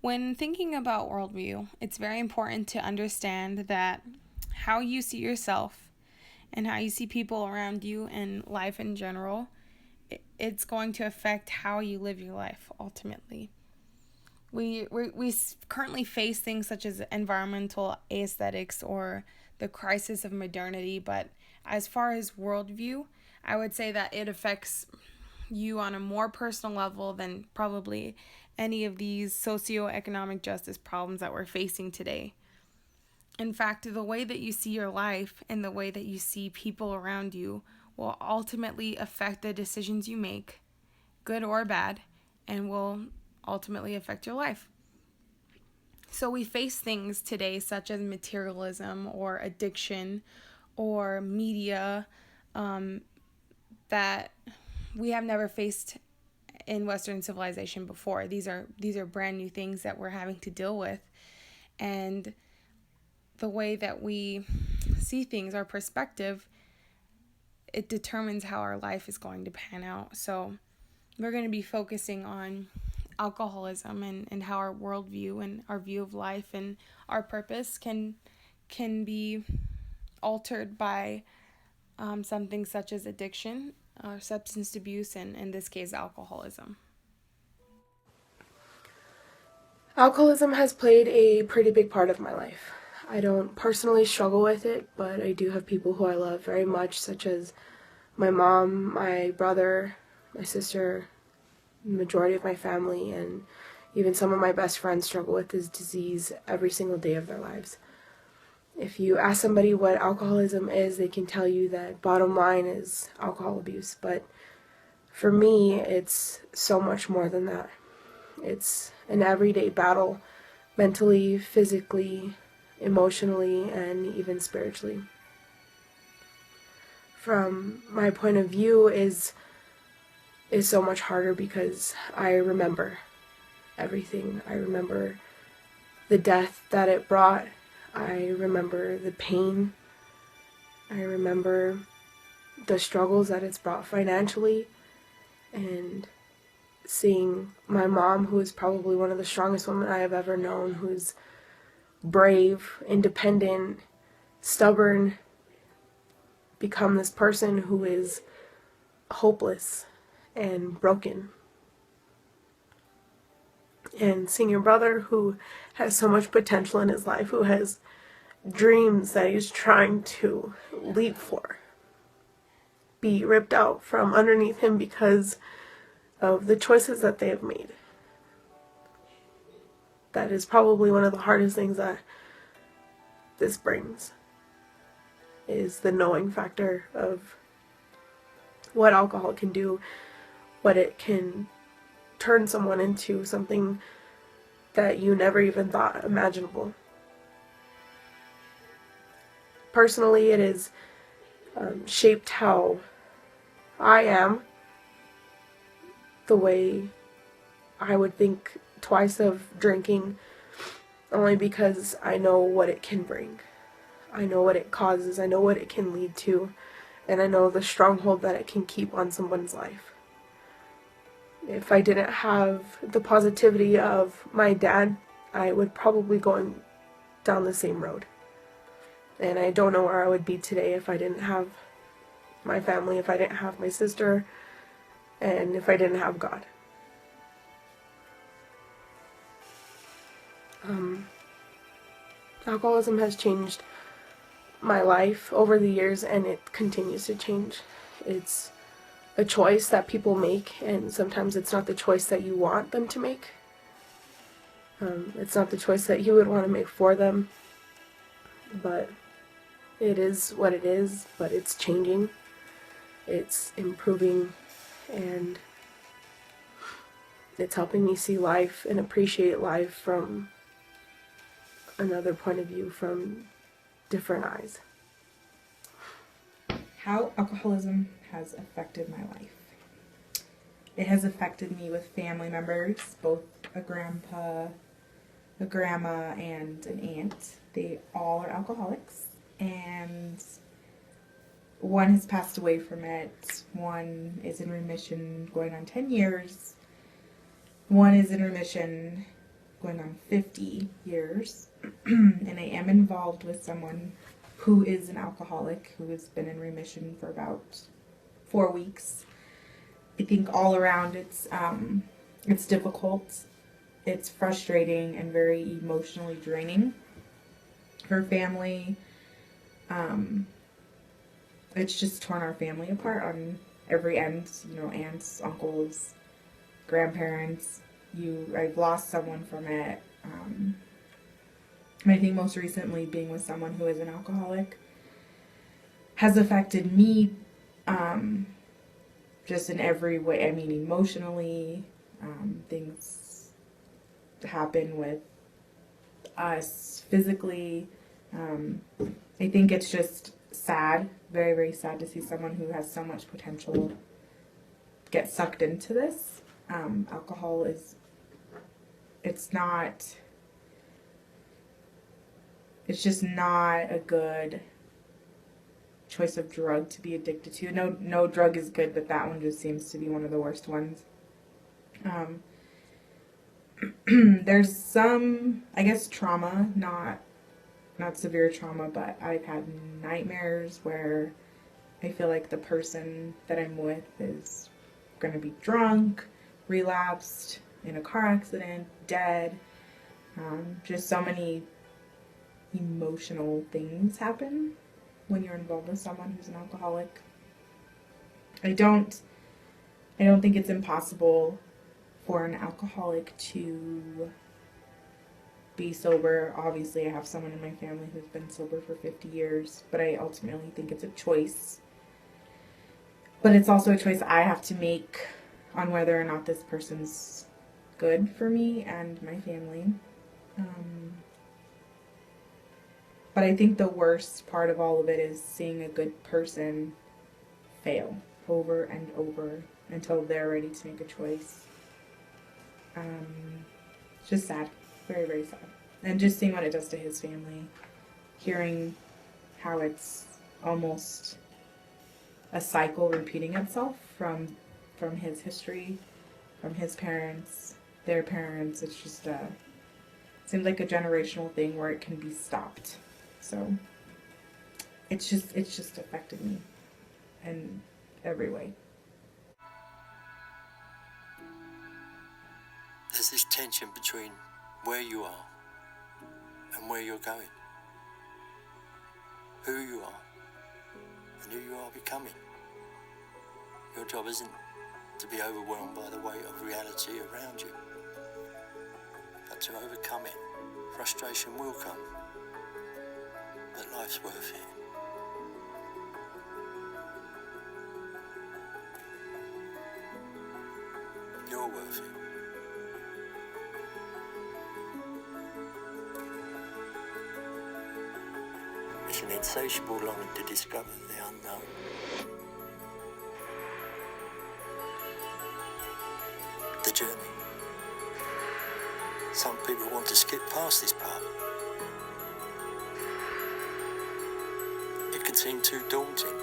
When thinking about worldview, it's very important to understand that how you see yourself and how you see people around you and life in general, it's going to affect how you live your life ultimately. We currently face things such as environmental aesthetics or the crisis of modernity, but as far as worldview, I would say that it affects you on a more personal level than probably any of these socioeconomic justice problems that we're facing today. In fact, the way that you see your life and the way that you see people around you will ultimately affect the decisions you make, good or bad, and will ultimately affect your life. So we face things today such as materialism or addiction or media that we have never faced in Western civilization before. These are brand new things that we're having to deal with, and the way that we see things, our perspective, it determines how our life is going to pan out. So we're going to be focusing on alcoholism and how our worldview and our view of life and our purpose can be altered by something such as addiction or substance abuse, and in this case alcoholism. Alcoholism has played a pretty big part of my life. I don't personally struggle with it, but I do have people who I love very much, such as my mom, my brother, my sister, the majority of my family, and even some of my best friends struggle with this disease every single day of their lives. If you ask somebody what alcoholism is, they can tell you that bottom line is alcohol abuse, but for me, it's so much more than that. It's an everyday battle, mentally, physically, emotionally, and even spiritually. From my point of view, is so much harder because I remember everything. I remember the death that it brought. I remember the pain. I remember the struggles that it's brought financially, and seeing my mom, who is probably one of the strongest women I have ever known, who's brave, independent, stubborn, become this person who is hopeless and broken. And seeing your brother, who has so much potential in his life, who has dreams that he's trying to leap for, be ripped out from underneath him because of the choices that they have made. That is probably one of the hardest things that this brings, is the knowing factor of what alcohol can do, what it can turn someone into, something that you never even thought imaginable. Personally, it has shaped how I am, the way I would think twice of drinking, only because I know what it can bring. I know what it causes, I know what it can lead to, and I know the stronghold that it can keep on someone's life. If I didn't have the positivity of my dad, I would probably go down the same road. And I don't know where I would be today if I didn't have my family, if I didn't have my sister, and if I didn't have God. Alcoholism has changed my life over the years, and it continues to change. It's a choice that people make, and sometimes it's not the choice that you want them to make. It's not the choice that you would want to make for them, but it is what it is. But it's changing, it's improving, and it's helping me see life and appreciate life from another point of view, from different eyes. How alcoholism has affected my life. It has affected me with family members, both a grandpa, a grandma, and an aunt. They all are alcoholics, and one has passed away from it. One is in remission going on 10 years. One is in remission going on 50 years, and I am involved with someone who is an alcoholic who has been in remission for about 4 weeks. I think all around it's difficult, it's frustrating, and very emotionally draining. Her family, it's just torn our family apart on every end. You know, aunts, uncles, grandparents. I've lost someone from it. And I think most recently being with someone who is an alcoholic has affected me, just in every way. I mean, emotionally, things happen with us physically. I think it's just sad, very, very sad to see someone who has so much potential get sucked into this. Alcohol it's just not a good choice of drug to be addicted to. No drug is good, but that one just seems to be one of the worst ones. There's some, I guess, trauma, not severe trauma, but I've had nightmares where I feel like the person that I'm with is going to be drunk, relapsed, in a car accident, dead. Just so many emotional things happen when you're involved with someone who's an alcoholic. I don't think it's impossible for an alcoholic to be sober. Obviously, I have someone in my family who's been sober for 50 years, but I ultimately think it's a choice. But it's also a choice I have to make on whether or not this person's good for me and my family. But I think the worst part of all of it is seeing a good person fail over and over until they're ready to make a choice. It's just sad. Very, very sad. And just seeing what it does to his family. Hearing how it's almost a cycle repeating itself from his history, from his parents, their parents. It's just it seems like a generational thing where it can be stopped. So it's just affected me in every way. There's this tension between where you are and where you're going, who you are and who you are becoming. Your job isn't to be overwhelmed by the weight of reality around you, but to overcome it. Frustration will come, but life's worth it. You're worth it. It's an insatiable longing to discover the unknown. The journey. Some people want to skip past this part. It can seem too daunting,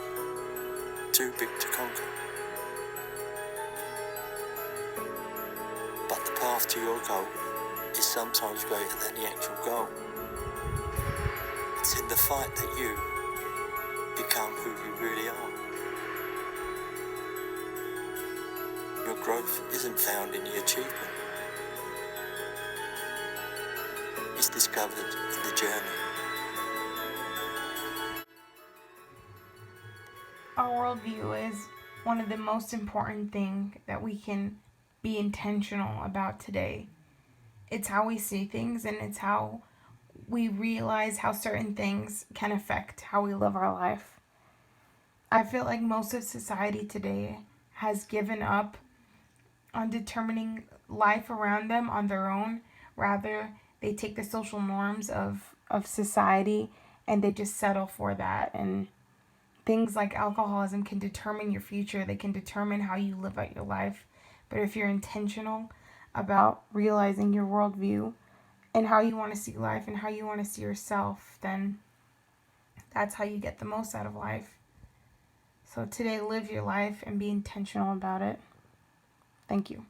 too big to conquer. But the path to your goal is sometimes greater than the actual goal. It's in the fight that you become who you really are. Your growth isn't found in the achievement. It's discovered in the journey. Our worldview is one of the most important things that we can be intentional about today. It's how we see things, and it's how we realize how certain things can affect how we live our life. I feel like most of society today has given up on determining life around them on their own. Rather, they take the social norms of society and they just settle for that. And things like alcoholism can determine your future. They can determine how you live out your life. But if you're intentional about realizing your worldview and how you want to see life and how you want to see yourself, then that's how you get the most out of life. So today, live your life and be intentional about it. Thank you.